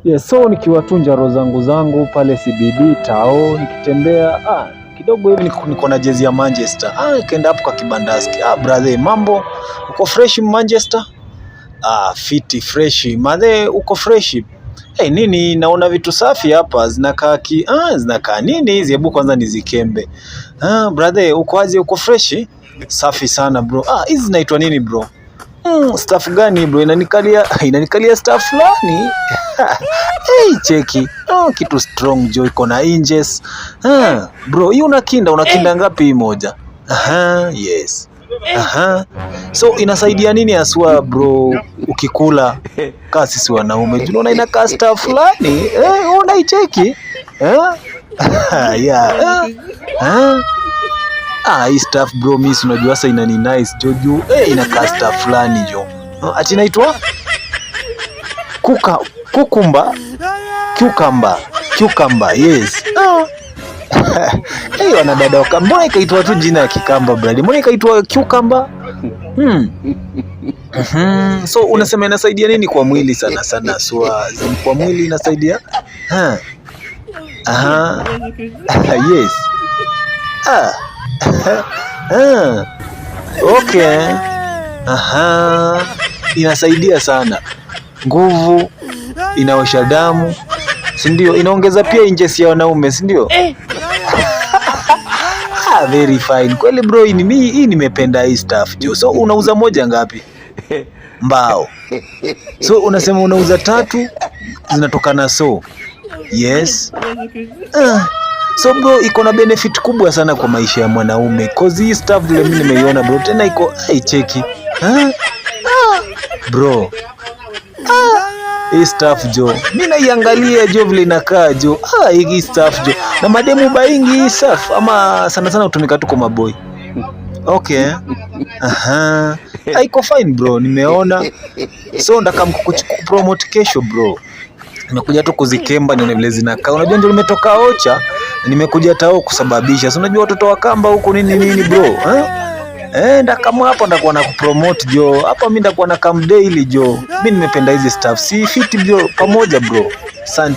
Yes, so nikiwatunja roho zangu pale CBD tao nikitembea kidogo hivi niko na jezi ya Manchester. Nikaenda hapo kwa kibandaski. Brother, mambo uko fresh Manchester? Fiti fresh. Madhe uko fresh? Nini naona vitu safi hapa zinakaa zinakaa nini hizi, hebu kwanza nizikembe. Brother, uko aje, uko fresh? Safi sana bro. Hizi zinaitwa nini bro? Staff gani bro? Inanikalia staff fulani. Cheki. Kitu strong jo, iko na inches. Bro, hii unakinda ngapi hii moja? Yes. So inasaidia nini aswa bro ukikula kaa sisi wanaume? Unaona inakaa staff fulani. Unaicheki? Yeah. Hii stuff bro, mimi unajua sasa inani nice joju. Inakaa stuff fulani jo. Ati inaitwa cucumber. Yes. Wanadada waka, mbona ikaitwa tu jina ya kikamba brother? Mbona ikaitwa cucumber? So unasema inasaidia nini kwa mwili sana? Kwa mwili inasaidia? Yes. Okay. Inasaidia sana. Nguvu, inaosha damu, si ndio? Inaongeza pia inches ya wanaume, si ndio? Very fine. Kweli bro, hii nimependa hii stuff jo. So unauza moja ngapi? Mbao. So unasema unauza 3 zinatokana Yes. So bro, iko na benefit kubwa sana kwa maisha ya mwanaume. Cause hii stuff vile mimi nimeiona bro, tena iko cheki. Bro. Hii stuff jo, mimi naiangalia jo vile inakaa jo. Hii stuff jo. Na mademu baingi hii stuff ama sana hutumika tu kwa maboy. Okay. Iko fine bro, nimeona. So ndaka promote kesho bro. Nimekuja tu kuzikemba nione vile zinakaa. Unajua ndio nimetoka Ocha, nimekuja tao kusababisha. So unajua watoto wa Kamba huko nini bro? Ndakama hapo ndakuwa na kupromote jo. Hapa mimi ndakuwa na come daily jo. Mimi nimependa hizi stuff. Si fit bro pamoja bro. Asante.